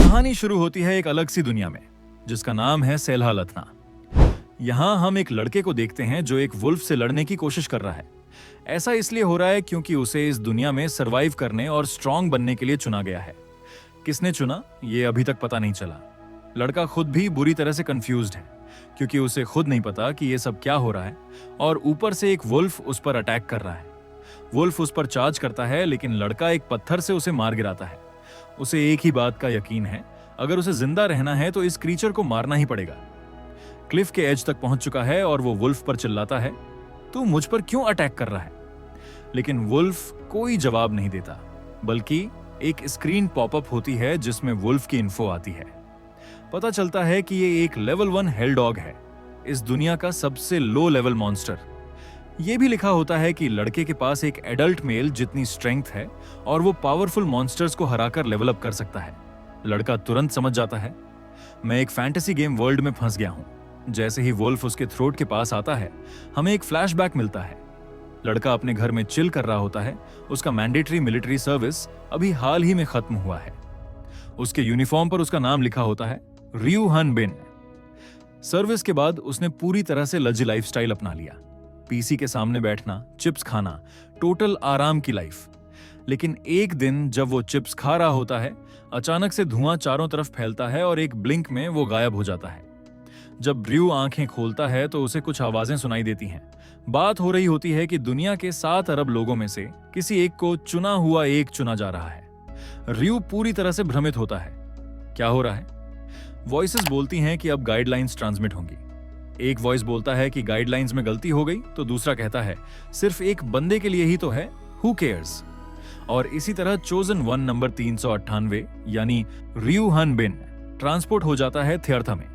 कहानी शुरू होती है एक अलग सी दुनिया में जिसका नाम है सेल्हा लथना। यहाँ हम एक लड़के को देखते हैं जो एक वुल्फ से लड़ने की कोशिश कर रहा है। ऐसा इसलिए हो रहा है क्योंकि उसे इस दुनिया में सरवाइव करने और स्ट्रांग बनने के लिए चुना गया है। किसने चुना ये अभी तक पता नहीं चला। लड़का खुद भी बुरी तरह से कंफ्यूज्ड है क्योंकि उसे खुद नहीं पता कि ये सब क्या हो रहा है और ऊपर से एक वुल्फ उस पर अटैक कर रहा है। वुल्फ उस पर चार्ज करता है लेकिन लड़का एक पत्थर से उसे मार गिराता है। उसे एक ही बात का यकीन है, अगर उसे जिंदा रहना है तो इस क्रीचर को मारना ही पड़ेगा। क्लिफ के एज तक पहुंच चुका है और वो वुल्फ पर चिल्लाता है, तू मुझ पर क्यों अटैक कर रहा है? लेकिन वुल्फ कोई जवाब नहीं देता, बल्कि एक स्क्रीन पॉपअप होती है जिसमें वुल्फ की इन्फो आती है। पता चलता है कि ये एक लेवल 1 हेल डॉग है, इस दुनिया का सबसे लो लेवल मॉन्स्टर। ये भी लिखा होता है कि लड़के के पास एक एडल्ट मेल जितनी स्ट्रेंथ है और वो पावरफुल मॉन्स्टर्स को हराकर लेवल अप कर सकता है। लड़का तुरंत समझ जाता है, मैं एक फैंटेसी गेम वर्ल्ड में फंस गया हूं। जैसे ही वुल्फ उसके थ्रोट के पास आता है, हमें एक फ्लैशबैक मिलता है। लड़का अपने घर में चिल कर रहा होता है। उसका मैंडेटरी मिलिट्री सर्विस अभी हाल ही में खत्म हुआ है। उसके यूनिफॉर्म पर उसका नाम लिखा होता है रियू हन बिन। सर्विस के बाद उसने पूरी तरह से लजी लाइफस्टाइल अपना लिया। पीसी के सामने बैठना, चिप्स खाना, टोटल आराम की लाइफ। लेकिन एक दिन जब वो चिप्स खा रहा होता है, अचानक से धुआं चारों तरफ फैलता है और एक ब्लिंक में वो गायब हो जाता है। जब ड्रू आंखें खोलता है तो उसे कुछ आवाजें सुनाई देती हैं। बात हो रही होती है कि दुनिया के 7 अरब लोगों में से किसी एक को चुना हुआ एक चुना जा रहा है। र्यू पूरी तरह से भ्रमित होता है, क्या हो रहा है? वॉइसेस बोलती हैं कि अब गाइडलाइंस ट्रांसमिट होंगी। एक वॉइस बोलता है कि गाइडलाइंस में गलती हो गई, तो दूसरा कहता है सिर्फ एक बंदे के लिए ही तो है, हु केयर्स। और इसी तरह चोजन 1 नंबर 398 यानी रियू हन बिन ट्रांसपोर्ट हो जाता है थियर्था में।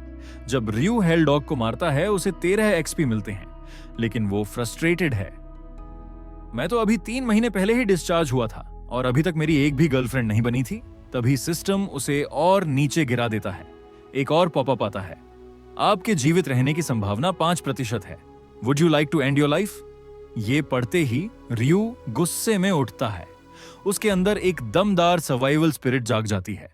जब रियू हेल डॉग को मारता है उसे 13 एक्सपी मिलते हैं, लेकिन वो फ्रस्ट्रेटेड है। मैं तो अभी 3 महीने पहले ही डिस्चार्ज हुआ था और अभी तक मेरी एक भी गर्लफ्रेंड नहीं बनी थी। तभी सिस्टम उसे और नीचे गिरा देता है। एक और पॉपअप आता है, आपके जीवित रहने की संभावना 5% है। Would you like to end your life? ये पढ़ते ही रियू गुस्से में उठता है। उसके अंदर एक दमदार सर्वाइवल स्पिरिट जाग जाती है।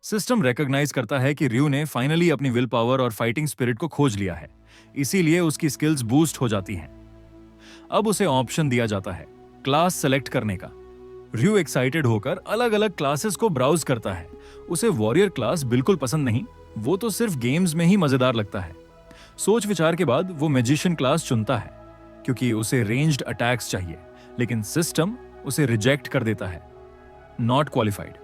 सिस्टम रिकॉग्नाइज करता है कि रियू ने फाइनली अपनी विल पावर और फाइटिंग स्पिरिट को खोज लिया है, इसीलिए उसकी स्किल्स बूस्ट हो जाती हैं। अब उसे ऑप्शन दिया जाता है क्लास सेलेक्ट करने का। रियू एक्साइटेड होकर अलग अलग क्लासेस को ब्राउज करता है। उसे वॉरियर क्लास बिल्कुल पसंद नहीं, वो तो सिर्फ गेम्स में ही मजेदार लगता है। सोच विचार के बाद वो मैजिशियन क्लास चुनता है क्योंकि उसे रेंज्ड अटैक्स चाहिए, लेकिन सिस्टम उसे रिजेक्ट कर देता है, नॉट क्वालिफाइड।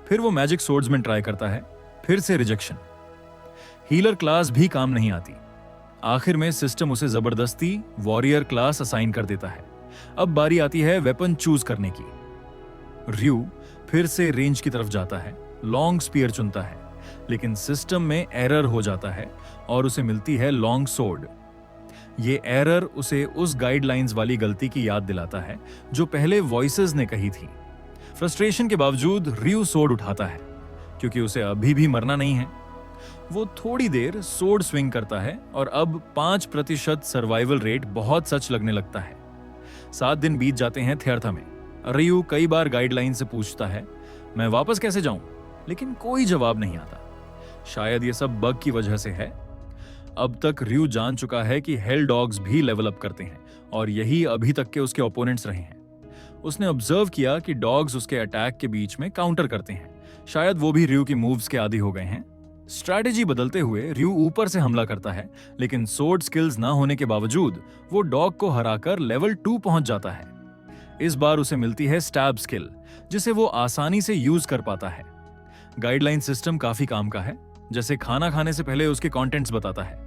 फिर वो मैजिक सोर्ड्समैन ट्राई करता है, फिर से रिजेक्शन। हीलर क्लास भी काम नहीं आती। आखिर में सिस्टम उसे जबरदस्ती वॉरियर क्लास असाइन कर देता है। अब बारी आती है वेपन चूज करने की। रियू फिर से रेंज की तरफ जाता है, लॉन्ग स्पीयर चुनता है, लेकिन सिस्टम में एरर हो जाता है और उसे मिलती है लॉन्ग सोर्ड। ये एरर उसे उस गाइडलाइंस वाली गलती की याद दिलाता है जो पहले वॉइसेस ने कही थी। फ्रस्ट्रेशन के बावजूद रियू सोर्ड उठाता है क्योंकि उसे अभी भी मरना नहीं है। वो थोड़ी देर सोर्ड स्विंग करता है और अब 5% सर्वाइवल रेट बहुत सच लगने लगता है। 7 दिन बीत जाते हैं थियर्था में। रियू कई बार गाइडलाइन से पूछता है, मैं वापस कैसे जाऊं? लेकिन कोई जवाब नहीं आता। शायद ये सब बग की वजह से है। अब तक रियू जान चुका है कि हेल डॉग्स भी लेवल अप करते हैं और यही अभी तक के उसके ओपोनेंट्स रहे हैं। उसने ऑब्जर्व किया कि डॉग्स उसके अटैक के बीच में काउंटर करते हैं। शायद वो भी रियू की मूव्स के आदी हो गए हैं। स्ट्रैटेजी बदलते हुए रियू ऊपर से हमला करता है, लेकिन सोर्ड स्किल्स ना होने के बावजूद वो डॉग को हराकर लेवल 2 पहुंच जाता है। इस बार उसे मिलती है स्टैब स्किल, जिसे वो आसानी से यूज कर पाता है। गाइडलाइन सिस्टम काफी काम का है, जैसे खाना खाने से पहले उसके कंटेंट्स बताता है।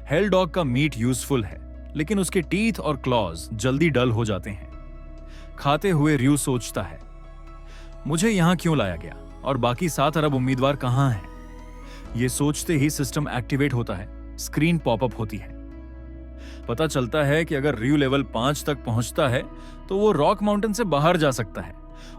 हेल डॉग का मीट यूजफुल है, लेकिन उसके टीथ और क्लॉज जल्दी डल हो जाते हैं। खाते हुए रियू सोचता है, मुझे यहां क्यों लाया गया और बाकी 7 अरब उम्मीदवार कहां हैं? ये सोचते ही सिस्टम एक्टिवेट होता है, स्क्रीन पॉपअप होती है। पता चलता है कि अगर रियू लेवल 5 तक पहुंचता है तो वो रॉक माउंटेन से बाहर जा सकता है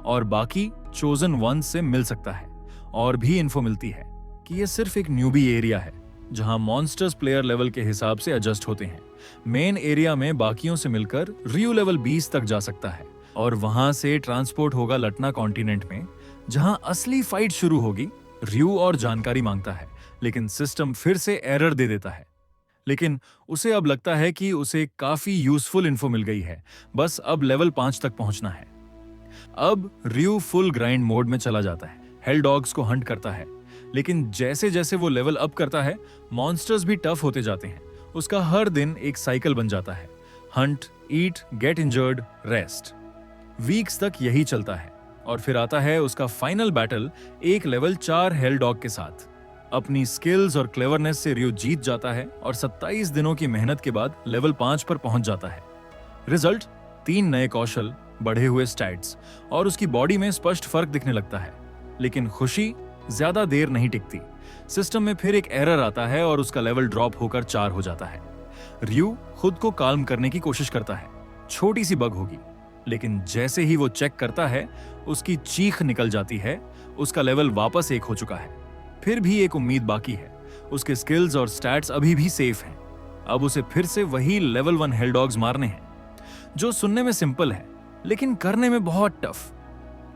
और बाकी चोजन 1 से मिल सकता है। और भी इन्फो मिलती है कि ये सिर्फ एक न्यूबी एरिया है जहां मॉन्स्टर्स प्लेयर लेवल के हिसाब से एडजस्ट होते हैं। मेन एरिया में बाकियों से मिलकर रियू लेवल 20 तक जा सकता है और वहां से ट्रांसपोर्ट होगा लटना कॉन्टिनेंट में, जहां असली फाइट शुरू होगी रयू और जानकारी मांगता है, लेकिन सिस्टम फिर से एरर दे देता है। लेकिन उसे अब लगता है कि उसे काफी यूजफुल इन्फो मिल गई है, बस अब लेवल 5 तक पहुंचना है। अब रयू फुल ग्राइंड मोड में चला जाता है, हेल डॉग्स को हंट करता है। लेकिन जैसे जैसे वो लेवल अप करता है, मॉन्स्टर्स भी टफ होते जाते हैं। उसका हर दिन एक साइकिल बन जाता है, हंट, ईट, गेट इंजर्ड, रेस्ट। वीक्स तक यही चलता है और फिर आता है उसका फाइनल बैटल एक लेवल 4 हेल डॉग के साथ। अपनी स्किल्स और क्लेवरनेस से रयू जीत जाता है और 27 दिनों की मेहनत के बाद लेवल 5 पर पहुंच जाता है। रिजल्ट 3 नए कौशल, बढ़े हुए स्टैट्स और उसकी बॉडी में स्पष्ट फर्क दिखने लगता है। लेकिन खुशी ज्यादा देर नहीं टिकती। सिस्टम में फिर एक एरर आता है और उसका लेवल ड्रॉप होकर 4 हो जाता है। रयू खुद को काल्म करने की कोशिश करता है, छोटी सी बग होगी। लेकिन जैसे ही वो चेक करता है, उसकी चीख निकल जाती है। उसका लेवल वापस 1 हो चुका है। फिर भी एक उम्मीद बाकी है, उसके स्किल्स और स्टैट्स अभी भी सेफ हैं। अब उसे फिर से वही लेवल 1 हेल डॉग्स मारने हैं, जो सुनने में सिंपल है लेकिन करने में बहुत टफ।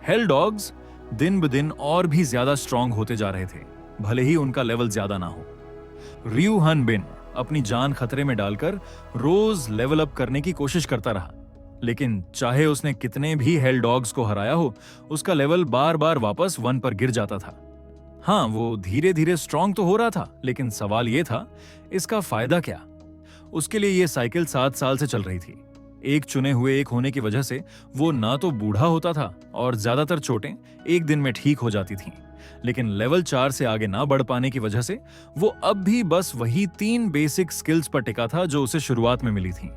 हेल डॉग्स दिन ब दिन और भी ज्यादा स्ट्रांग होते जा रहे थे, भले ही उनका लेवल ज्यादा ना हो। रयू हन बिन अपनी जान खतरे में डालकर रोज लेवल अप करने की कोशिश करता रहा। लेकिन चाहे उसने कितने भी हेल डॉग्स को हराया हो, उसका लेवल बार बार वापस 1 पर गिर जाता था। हाँ, वो धीरे धीरे स्ट्रांग तो हो रहा था, लेकिन सवाल ये था, इसका फायदा क्या? उसके लिए ये साइकिल 7 साल से चल रही थी। एक चुने हुए एक होने की वजह से वो ना तो बूढ़ा होता था और ज्यादातर चोटें एक दिन में ठीक हो जाती थीं। लेकिन लेवल 4 से आगे ना बढ़ पाने की वजह से वो अब भी बस वही 3 बेसिक स्किल्स पर टिका था जो उसे शुरुआत में मिली थी।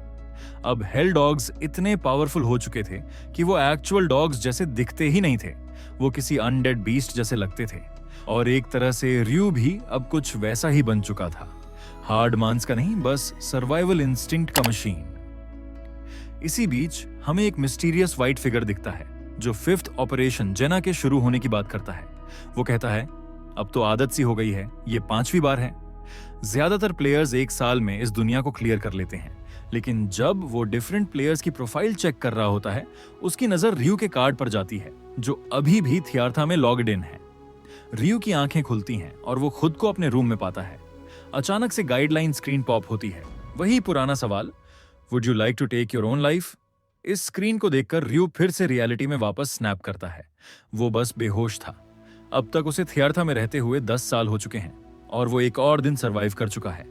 अब हेल डॉग्स इतने पावरफुल हो चुके थे कि वो एक्चुअल डॉग्स जैसे दिखते ही नहीं थे। वो किसी अनडेड बीस्ट जैसे लगते थे। और एक तरह से रयू भी अब कुछ वैसा ही बन चुका था, हार्ड मांस का नहीं, बस सर्वाइवल इंस्टिंक्ट का मशीन। इसी बीच हमें एक मिस्टीरियस व्हाइट फिगर दिखता है जो 5th ऑपरेशन जेना के शुरू होने की बात करता है। वो कहता है, अब तो आदत सी हो गई है, ये 5वीं बार है। ज्यादातर प्लेयर्स एक साल में इस दुनिया को क्लियर कर लेते हैं, लेकिन जब वो डिफरेंट प्लेयर्स की प्रोफाइल चेक कर रहा होता है, उसकी नजर रयू के कार्ड पर जाती है जो अभी भी थियार्था में लॉग्ड इन है। रयू की आंखें खुलती हैं और वो खुद को अपने रूम में पाता है। अचानक से गाइडलाइन स्क्रीन पॉप होती है, वही पुराना सवाल, would you like to take your own life? इस स्क्रीन को देखकर रयू फिर से रियलिटी में वापस स्नैप करता है। वो बस बेहोश था। अब तक उसे थियार्था में रहते हुए 10 साल हो चुके हैं और वो एक और दिन सरवाइव कर चुका है।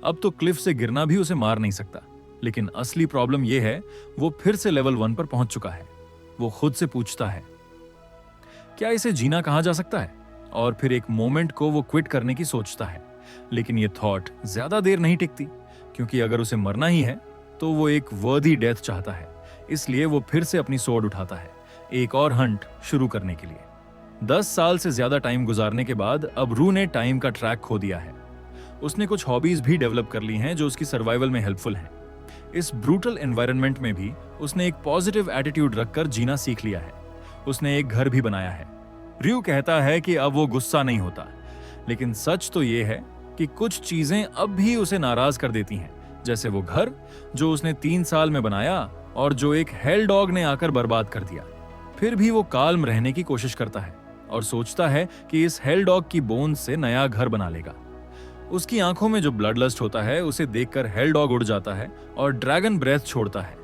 अब तो क्लिफ से गिरना भी उसे मार नहीं सकता। लेकिन असली प्रॉब्लम यह है, वो फिर से लेवल 1 पर पहुंच चुका है। वो खुद से पूछता है, क्या इसे जीना कहा जा सकता है? और फिर एक मोमेंट को वो क्विट करने की सोचता है। लेकिन ये थॉट ज्यादा देर नहीं टिकती, क्योंकि अगर उसे मरना ही है तो वो एक वर्दी डेथ चाहता है। इसलिए वो फिर से अपनी सोर्ड उठाता है, एक और हंट शुरू करने के लिए। 10 साल से ज्यादा टाइम गुजारने के बाद अब रू ने टाइम का ट्रैक खो दिया है। उसने कुछ हॉबीज भी डेवलप कर ली हैं जो उसकी सर्वाइवल में हेल्पफुल हैं। इस ब्रूटल एनवायरनमेंट में भी उसने एक पॉजिटिव एटीट्यूड रखकर जीना सीख लिया है। उसने एक घर भी बनाया है। रयू कहता है कि अब वो गुस्सा नहीं होता, लेकिन सच तो ये है कि कुछ चीजें अब भी उसे नाराज कर देती हैं, जैसे वो घर जो उसने 3 साल में बनाया और जो एक हेल डॉग ने आकर बर्बाद कर दिया। फिर भी वो काल्म रहने की कोशिश करता है और सोचता है कि इस हेल डॉग की बोन से नया घर बना लेगा। उसकी आंखों में जो ब्लड लस्ट होता है उसे देखकर हेल डॉग उड़ जाता है और ड्रैगन ब्रेथ छोड़ता है।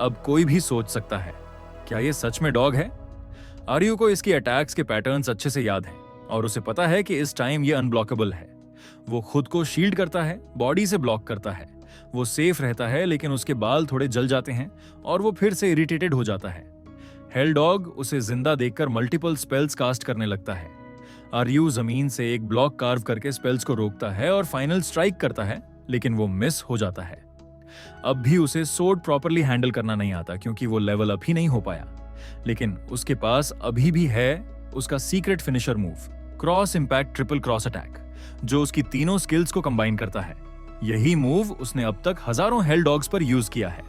अब कोई भी सोच सकता है, क्या ये सच में डॉग है? आर्यू को इसकी अटैक्स के पैटर्न्स अच्छे से याद हैं और उसे पता है कि इस टाइम ये अनब्लॉकेबल है। वो खुद को शील्ड करता है, बॉडी से ब्लॉक करता है। वो सेफ रहता है, लेकिन उसके बाल थोड़े जल जाते हैं और वो फिर से इरिटेटेड हो जाता है। हेल डॉग उसे जिंदा देखकर मल्टीपल स्पेल्स कास्ट करने लगता है। आर्यू जमीन से एक ब्लॉक कार्व करके स्पेल्स को रोकता है और फाइनल स्ट्राइक करता है, लेकिन वो मिस हो जाता है। अब भी उसे सोर्ड प्रॉपरली हैंडल करना नहीं आता, क्योंकि वो लेवल अप ही नहीं हो पाया। लेकिन उसके पास अभी भी है उसका secret finisher move, cross impact triple cross attack, जो उसकी तीनों स्किल्स को कंबाइन करता है। यही मूव उसने अब तक हजारों हेल डॉग्स पर यूज किया है।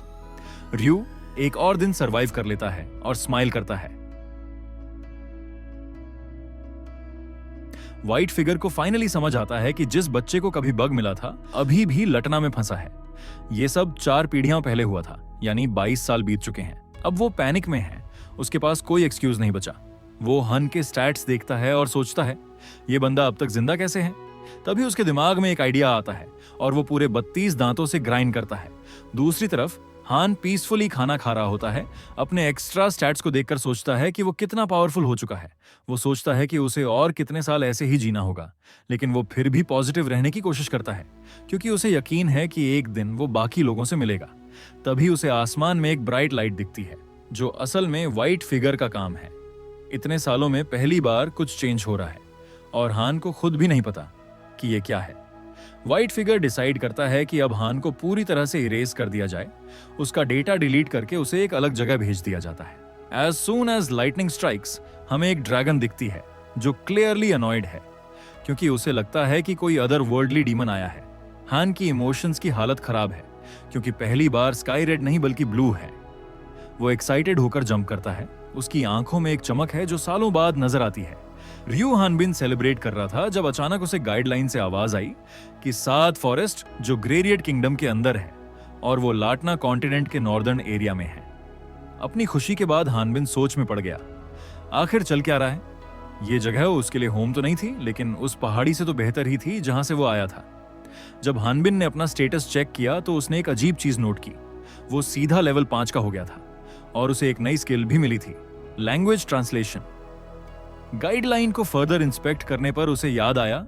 रयू एक और दिन सरवाइव कर लेता है और स्माइल करता है। व्हाइट फिगर को फाइनली समझ आता है कि जिस बच्चे को कभी बग मिला था अभी भी लटना में फंसा है। ये सब 4 पीढ़ियां पहले हुआ था, यानी 22 साल बीत चुके हैं। अब वो पैनिक में है, उसके पास कोई एक्सक्यूज नहीं बचा। वो हन के स्टैट्स देखता है और सोचता है, ये बंदा अब तक जिंदा कैसे है। तभी उसके दिमाग में एक आइडिया आता है और वो पूरे 32 दांतों से ग्राइंड करता है। दूसरी तरफ हान पीसफुली खाना खा रहा होता है। अपने एक्स्ट्रा स्टैट्स को देखकर सोचता है कि वो कितना पावरफुल हो चुका है। वो सोचता है कि उसे और कितने साल ऐसे ही जीना होगा, लेकिन वो फिर भी पॉजिटिव रहने की कोशिश करता है क्योंकि उसे यकीन है कि एक दिन वो बाकी लोगों से मिलेगा। तभी उसे आसमान में एक ब्राइट लाइट दिखती है जो असल में व्हाइट फिगर का काम है। इतने सालों में पहली बार कुछ चेंज हो रहा है और हान को खुद भी नहीं पता कि ये क्या है। व्हाइट फिगर डिसाइड करता है कि अब हान को पूरी तरह से इरेज कर दिया जाए। उसका डेटा डिलीट करके उसे एक अलग जगह भेज दिया जाता है। As soon as lightning strikes, हमें एक ड्रैगन दिखती है जो क्लियरली अनॉयड है क्योंकि उसे लगता है कि कोई अदर वर्ल्डली डीमन आया है। हान की इमोशंस की हालत खराब है क्योंकि पहली बार स्काई रेड नहीं बल्कि ब्लू है। वो एक्साइटेड होकर जंप करता है। उसकी आंखों में एक चमक है जो सालों बाद नजर आती है। रियू हानबिन सेलिब्रेट कर रहा था जब अचानक उसे गाइडलाइन से आवाज आई कि 7 फॉरेस्ट जो ग्रेरियट किंगडम के अंदर है और वो लाटना कॉन्टिनेंट के नॉर्दर्न एरिया में है। अपनी खुशी के बाद हानबिन सोच में पड़ गया, आखिर चल क्या रहा है। ये जगह उसके लिए होम तो नहीं थी, लेकिन उस पहाड़ी से तो बेहतर ही थी जहां से वो आया था। जब हानबिन ने अपना स्टेटस चेक किया तो उसने एक अजीब चीज नोट की। वो सीधा लेवल 5 का हो गया था और उसे एक नई स्किल भी मिली थी, लैंग्वेज ट्रांसलेशन। गाइडलाइन को फर्दर इंस्पेक्ट करने पर उसे याद आया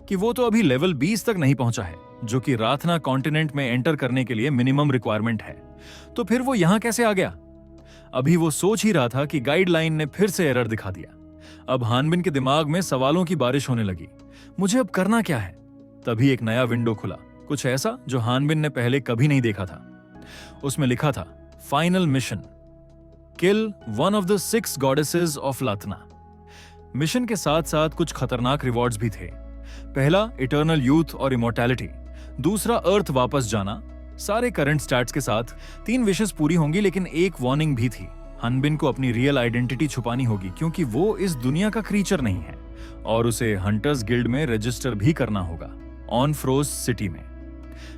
कि वो तो अभी लेवल 20 तक नहीं पहुंचा है, जो कि राथना कॉन्टिनेंट में एंटर करने के लिए मिनिमम रिक्वायरमेंट है। तो फिर वो यहां कैसे आ गया? अभी वो सोच ही रहा था कि गाइडलाइन ने फिर से एरर दिखा दिया। अब हानबिन के दिमाग में सवालों की बारिश होने लगी। मुझे अब करना क्या है? तभी एक नया विंडो खुला, कुछ ऐसा जो हानबिन ने पहले कभी नहीं देखा था। उसमें लिखा था, final mission, kill one of the 6 goddesses of लातना। मिशन के साथ साथ कुछ खतरनाक रिवॉर्ड्स भी थे। पहला, इटर्नल यूथ और इमोर्टैलिटी। दूसरा, अर्थ वापस जाना। सारे करंट स्टैट्स के साथ 3 विशेस पूरी होंगी, लेकिन एक वार्निंग भी थी। हानबिन को अपनी रियल आइडेंटिटी छुपानी होगी क्योंकि वो इस दुनिया का क्रीचर नहीं है और उसे हंटर्स गिल्ड में रजिस्टर भी करना होगा, ऑन फ्रोज सिटी में।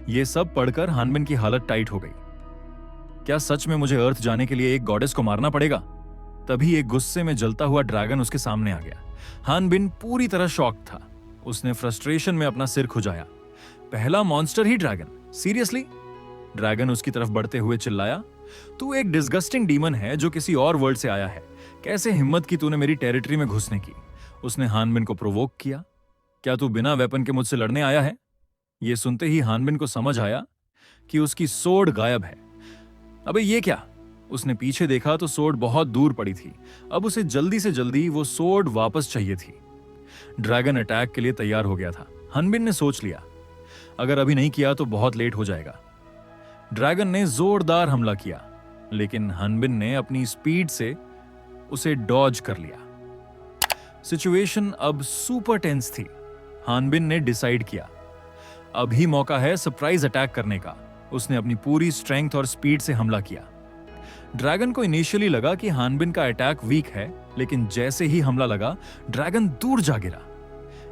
ये सब पढ़कर हानबिन की हालत टाइट हो गई। क्या सच में मुझे अर्थ जाने के लिए एक गॉडेस को मारना पड़ेगा? तभी एक गुस्से में जलता हुआ ड्रैगन उसके सामने आ गया। हानबिन पूरी तरह शॉक था। उसने फ्रस्ट्रेशन में अपना सिर खुजाया। पहला मॉन्स्टर ही ड्रैगन? सीरियसली? ड्रैगन उसकी तरफ बढ़ते हुए चिल्लाया, तू एक डिस्गस्टिंग डीमन है जो किसी और वर्ल्ड से आया है। कैसे हिम्मत की तूने मेरी टेरिटरी में घुसने की? उसने हानबिन को प्रोवोक किया। क्या तू बिना वेपन के मुझसे लड़ने आया है? यह सुनते ही हानबिन को समझ आया कि उसकी सोर्ड गायब है। अबे ये क्या? उसने पीछे देखा तो सोर्ड बहुत दूर पड़ी थी। अब उसे जल्दी से जल्दी वो सोर्ड वापस चाहिए थी। ड्रैगन अटैक के लिए तैयार हो गया था। हानबिन ने सोच लिया, अगर अभी नहीं किया तो बहुत लेट हो जाएगा। ड्रैगन ने जोरदार हमला किया, लेकिन हानबिन ने अपनी स्पीड से उसे डॉज कर लिया। सिचुएशन अब सुपर टेंस थी। हानबिन ने डिसाइड किया, अभी मौका है सरप्राइज अटैक करने का। उसने अपनी पूरी स्ट्रेंथ और स्पीड से हमला किया। ड्रैगन को इनिशियली लगा कि हानबिन का अटैक वीक है, लेकिन जैसे ही हमला लगा ड्रैगन दूर जा गिरा।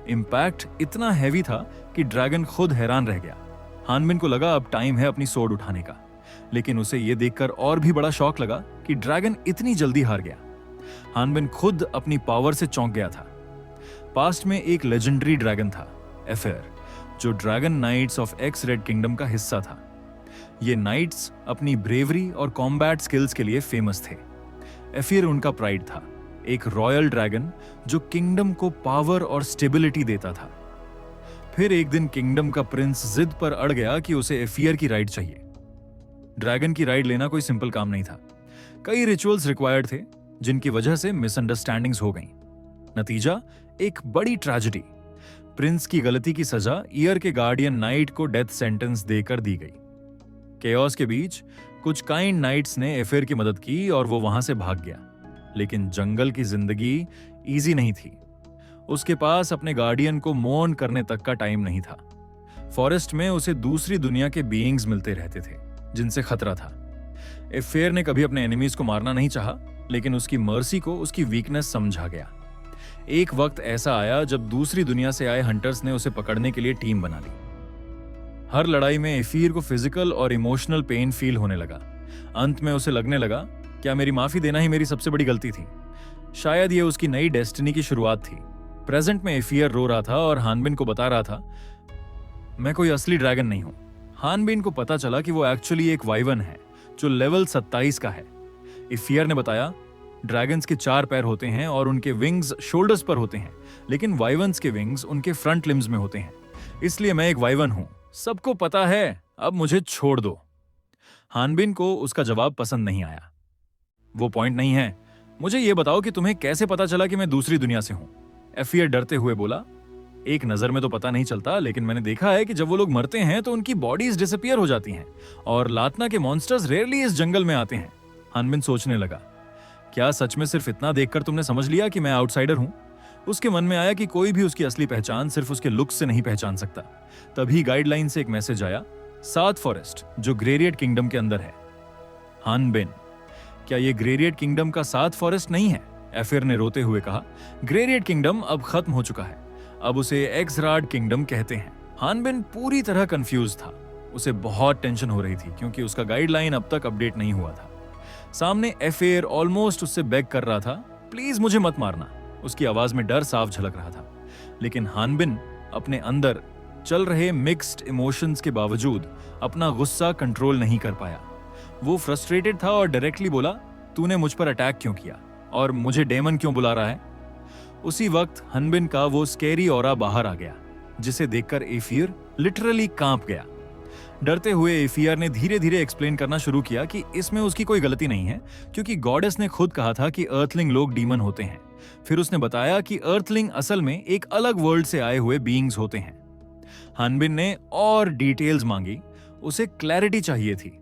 इंपैक्ट इतना हैवी था कि ड्रैगन खुद हैरान रह गया। हानबिन को लगा अब टाइम है अपनी सोर्ड उठाने का, लेकिन उसे यह देखकर और भी बड़ा शॉक लगा कि ड्रैगन इतनी जल्दी हार गया। हानबिन खुद अपनी पावर से चौंक गया था। पास्ट में एक लेजेंडरी ड्रैगन था, एफेयर, जो dragon knights of X red kingdom का हिस्सा था। ये नाइट्स अपनी ब्रेवरी और कॉम्बैट स्किल्स के लिए फेमस थे। एफियर उनका प्राइड था, एक रॉयल ड्रैगन जो किंगडम को पावर और स्टेबिलिटी देता था। फिर एक दिन किंगडम का प्रिंस जिद पर अड़ गया कि उसे एफियर की राइड चाहिए। ड्रैगन की राइड लेना कोई सिंपल काम नहीं था। कई रिचुअल्स रिक्वायर्ड थे, जिनकी वजह से मिसअंडरस्टैंडिंग्स हो गईं। नतीजा, एक बड़ी ट्रेजेडी। प्रिंस की गलती की सजा ईयर के गार्डियन नाइट को डेथ सेंटेंस देकर दी गई। केओस के बीच कुछ काइंड नाइट्स ने एफेयर की मदद की और वो वहां से भाग गया। लेकिन जंगल की जिंदगी इजी नहीं थी। उसके पास अपने गार्डियन को मोर्न करने तक का टाइम नहीं था। फॉरेस्ट में उसे दूसरी दुनिया के बीइंग्स मिलते रहते थे जिनसे खतरा था। एफेयर ने कभी अपने एनिमीज को मारना नहीं चाहा, लेकिन उसकी मर्सी को उसकी वीकनेस समझा गया। एक वक्त ऐसा आया जब दूसरी दुनिया से आए हंटर्स ने उसे पकड़ने के लिए टीम बना ली। हर लड़ाई में एफियर को फिजिकल और इमोशनल पेन फील होने लगा। अंत में उसे लगने लगा, क्या मेरी माफी देना ही मेरी सबसे बड़ी गलती थी? शायद ये उसकी नई डेस्टिनी की शुरुआत थी। प्रेजेंट में एफियर रो रहा था और हानबिन को बता रहा था, मैं कोई असली ड्रैगन नहीं हूं। हानबिन को पता चला कि वो एक्चुअली एक वाइवन है जो लेवल 27 का है। एफियर ने बताया, ड्रैगन्स के 4 पैर होते हैं और उनके विंग्स शोल्डर्स पर होते हैं, लेकिन वाइवन्स के विंग्स उनके फ्रंट लिम्स में होते हैं। इसलिए मैं एक वाइवन हूं। सबको पता है, अब मुझे छोड़ दो। हानबिन को उसका जवाब पसंद नहीं आया। वो पॉइंट नहीं है, मुझे ये बताओ कि तुम्हें कैसे पता चला कि मैं दूसरी दुनिया से हूं? एफियर डरते हुए बोला, एक नजर में तो पता नहीं चलता, लेकिन मैंने देखा है कि जब वो लोग मरते हैं तो उनकी बॉडीज डिसअपीयर हो जाती हैं और लातना के मॉन्स्टर्स रेयरली इस जंगल में आते हैं। हानबिन सोचने लगा, क्या सच में सिर्फ इतना देखकर तुमने समझ लिया कि मैं आउटसाइडर हूं? उसके मन में आया कि कोई भी उसकी असली पहचान सिर्फ उसके लुक से नहीं पहचान सकता। तभी गाइडलाइन से एक मैसेज आया, 7 फॉरेस्ट जो ग्रेरियट किंगडम के अंदर है। हानबिन, क्या ये ग्रेरियट किंगडम का 7 फॉरेस्ट नहीं है? एफिर ने रोते हुए कहा, ग्रेरियट किंगडम अब खत्म हो चुका है, अब उसे एक्सराड किंगडम कहते हैं। हानबिन पूरी तरह कंफ्यूज था। उसे बहुत टेंशन हो रही थी क्योंकि उसका गाइडलाइन अब तक अपडेट नहीं हुआ था। सामने एफिर ऑलमोस्ट उससे बेग कर रहा था, प्लीज मुझे मत मारना। उसकी आवाज में डर साफ झलक रहा था, लेकिन हानबिन अपने अंदर चल रहे मिक्स्ड इमोशंस के बावजूद अपना गुस्सा कंट्रोल नहीं कर पाया। वो फ्रस्ट्रेटेड था और डायरेक्टली बोला, तूने मुझ पर अटैक क्यों किया और मुझे डेमन क्यों बुला रहा है? उसी वक्त हानबिन का वो स्कैरी ऑरा बाहर आ गया, जिसे देखकर एफियर लिटरली कांप गया। डरते हुए एफियर ने धीरे धीरे एक्सप्लेन करना शुरू किया कि इसमें उसकी कोई गलती नहीं है, क्योंकि गॉडेस ने खुद कहा था कि अर्थलिंग लोग डीमन होते हैं। फिर उसने बताया कि अर्थलिंग असल में एक अलग वर्ल्ड से आए हुए बीइंग्स होते हैं। हानबिन ने और डिटेल्स मांगी, उसे क्लैरिटी चाहिए थी।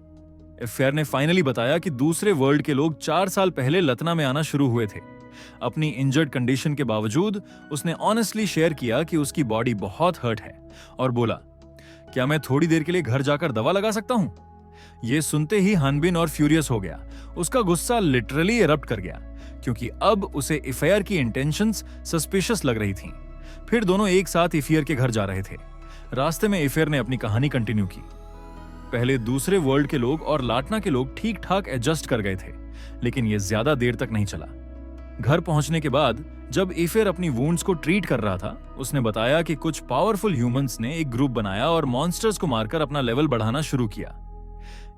एफियर ने फाइनली बताया कि दूसरे वर्ल्ड के लोग 4 साल पहले लतना में आना शुरू हुए थे। अपनी इंजर्ड कंडीशन के बावजूद उसने ऑनेस्टली शेयर किया कि उसकी बॉडी बहुत हर्ट है और बोला, क्या मैं थोड़ी देर के लिए घर जाकर दवा लगा सकता हूं? यह सुनते ही हानबिन और फ्यूरियस हो गया। उसका गुस्सा लिटरली इरप्ट कर गया, क्योंकि अब उसे एफियर की इंटेंशंस सस्पिशियस लग रही थीं। फिर दोनों एक साथ एफियर के घर जा रहे थे। रास्ते में एफियर ने अपनी कहानी कंटिन्यू की। पहले दूसरे वर्ल्ड के लोग और लाटना के लोग ठीक ठाक एडजस्ट कर गए थे, लेकिन यह ज्यादा देर तक नहीं चला। घर पहुंचने के बाद जब एफियर अपनी वुंड्स को ट्रीट कर रहा था, उसने बताया कि कुछ पावरफुल ह्यूमंस ने एक ग्रुप बनाया और मॉन्स्टर्स को मारकर अपना लेवल बढ़ाना शुरू किया।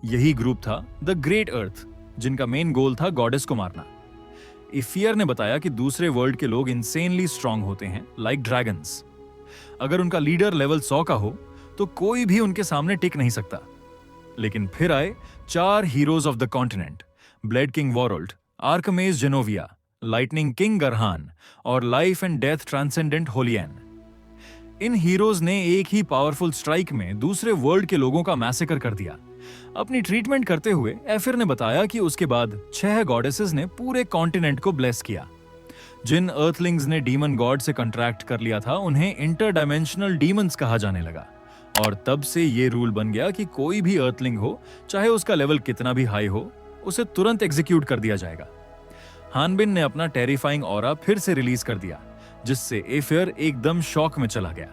यही ग्रुप था द ग्रेट अर्थ, जिनका मेन गोल था गॉडेस को मारना। एफियर ने बताया कि दूसरे वर्ल्ड के लोग इंसेनली स्ट्रांग होते हैं, लाइक ड्रैगन्स। अगर उनका लीडर लेवल 100 का हो तो कोई भी उनके सामने टिक नहीं सकता। लेकिन फिर आए 4 heroes of the continent, blade king Warold, archmage Genovia, lightning king Garhan और life and death transcendent Holian. इन हीरोज ने एक ही पावरफुल स्ट्राइक में दूसरे वर्ल्ड के लोगों का मैसेकर कर दिया। अपनी ट्रीटमेंट करते हुए एफिर ने बताया कि उसके बाद 6 गॉडेसेस ने पूरे कॉन्टिनेंट को ब्लेस किया। जिन अर्थलिंग्स ने डीमन गॉड से कॉन्ट्रैक्ट कर लिया था, उन्हें इंटरडायमेंशनल डीमंस कहा जाने लगा। और तब से ये रूल बन गया कि कोई भी अर्थलिंग हो, चाहे उसका लेवल कितना भी हाई हो, उसे तुरंत एग्जीक्यूट कर दिया जाएगा। हानबिन ने अपना टेरिफाइंग ऑरा फिर से रिलीज कर दिया, जिससे एफियर एकदम शॉक में चला गया।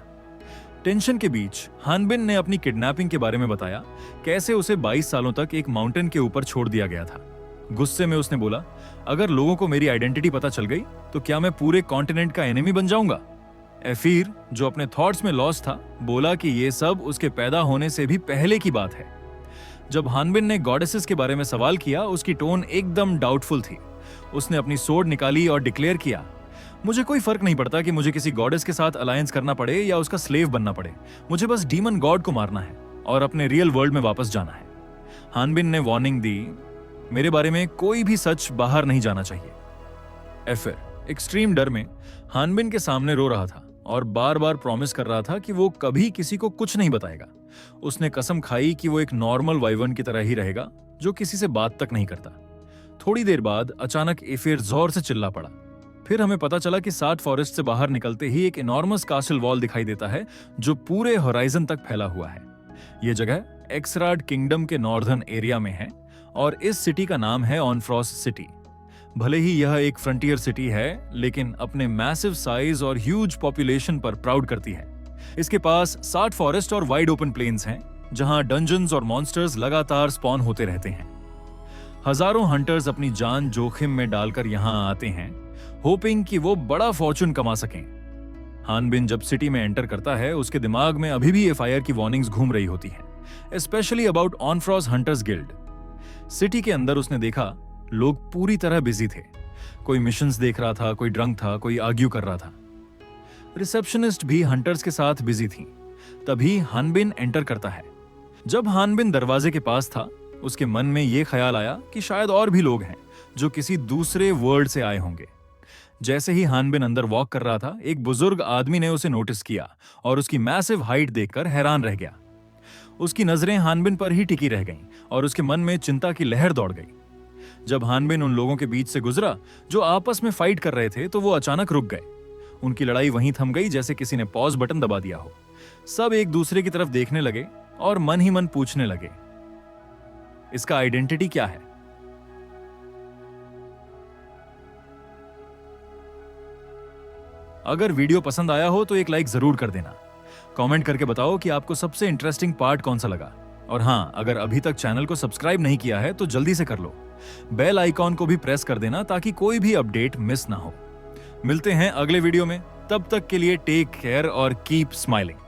टेंशन के बीच हानबिन ने अपनी किडनैपिंग के बारे में बताया, कैसे उसे 22 सालों तक एक माउंटेन के ऊपर छोड़ दिया गया था। गुस्से में उसने बोला, अगर लोगों को मेरी आइडेंटिटी पता चल गई तो क्या मैं पूरे कॉन्टिनेंट का एनिमी बन जाऊंगा? एफिर, जो अपने थॉट्स में लॉस्ट था, बोला कि यह सब उसके पैदा होने से भी पहले की बात है। जब हानबिन ने गॉडेसेस के बारे में सवाल किया, उसकी टोन एकदम डाउटफुल थी। उसने अपनी सोर्ड निकाली और डिक्लेयर किया, मुझे कोई फर्क नहीं पड़ता कि मुझे किसी गॉडेस के साथ अलायंस करना पड़े या उसका स्लेव बनना पड़े। मुझे बस डीमन गॉड को मारना है और अपने रियल वर्ल्ड में वापस जाना है। हानबिन ने वार्निंग दी, मेरे बारे में कोई भी सच बाहर नहीं जाना चाहिए। एफिर एक्सट्रीम डर में हानबिन के सामने रो रहा था और बार बार प्रॉमिस कर रहा था कि वो कभी किसी को कुछ नहीं बताएगा। उसने कसम खाई कि वो एक नॉर्मल वाइवन की तरह ही रहेगा, जो किसी से बात तक नहीं करता। थोड़ी देर बाद अचानक एफिर जोर से चिल्ला पड़ा। फिर हमें पता चला कि 60 फॉरेस्ट से बाहर निकलते ही एक इनॉर्मस कास्टल वॉल दिखाई देता है, जो पूरे होराइजन तक फैला हुआ है। यह जगह एक्सराड किंगडम के नॉर्दर्न एरिया में है और इस सिटी का नाम है ऑनफ्रॉस्ट सिटी। भले ही यह एक फ्रंटियर सिटी है, लेकिन अपने मैसिव साइज और ह्यूज पॉपुलेशन पर प्राउड करती है। इसके पास 60 फॉरेस्ट और वाइड ओपन प्लेन्स हैं, जहां डंजन्स और मॉन्स्टर्स लगातार स्पॉन होते रहते हैं। हजारों हंटर्स अपनी जान जोखिम में डालकर यहां आते हैं। होपिंग कि वो बड़ा फॉर्चून कमा सकें। हानबिन जब सिटी में एंटर करता है, उसके दिमाग में अभी भी ये फायर की वार्निंग्स घूम रही होती हैं, स्पेशली अबाउट ऑनफ्रॉस हंटर्स गिल्ड। सिटी के अंदर उसने देखा लोग पूरी तरह बिजी थे। कोई मिशंस देख रहा था, कोई ड्रंक था, कोई आर्ग्यू कर रहा था। रिसेप्शनिस्ट भी हंटर्स के साथ बिजी थी। तभी हानबिन एंटर करता है। जब हानबिन दरवाजे के पास था, उसके मन में यह ख्याल आया कि शायद और भी लोग हैं जो किसी दूसरे वर्ल्ड से आए होंगे। जैसे ही हानबिन अंदर वॉक कर रहा था, एक बुजुर्ग आदमी ने उसे नोटिस किया और उसकी मैसिव हाइट देखकर हैरान रह गया। उसकी नजरें हानबिन पर ही टिकी रह गईं और उसके मन में चिंता की लहर दौड़ गई। जब हानबिन उन लोगों के बीच से गुजरा जो आपस में फाइट कर रहे थे, तो वो अचानक रुक गए। उनकी लड़ाई वहीं थम गई जैसे किसी ने पॉज बटन दबा दिया हो। सब एक दूसरे की तरफ देखने लगे और मन ही मन पूछने लगे, इसका आइडेंटिटी क्या है? अगर वीडियो पसंद आया हो तो एक लाइक जरूर कर देना। कमेंट करके बताओ कि आपको सबसे इंटरेस्टिंग पार्ट कौन सा लगा। और हाँ, अगर अभी तक चैनल को सब्सक्राइब नहीं किया है तो जल्दी से कर लो। बेल आइकॉन को भी प्रेस कर देना ताकि कोई भी अपडेट मिस ना हो। मिलते हैं अगले वीडियो में। तब तक के लिए टेक केयर और कीप स्माइलिंग।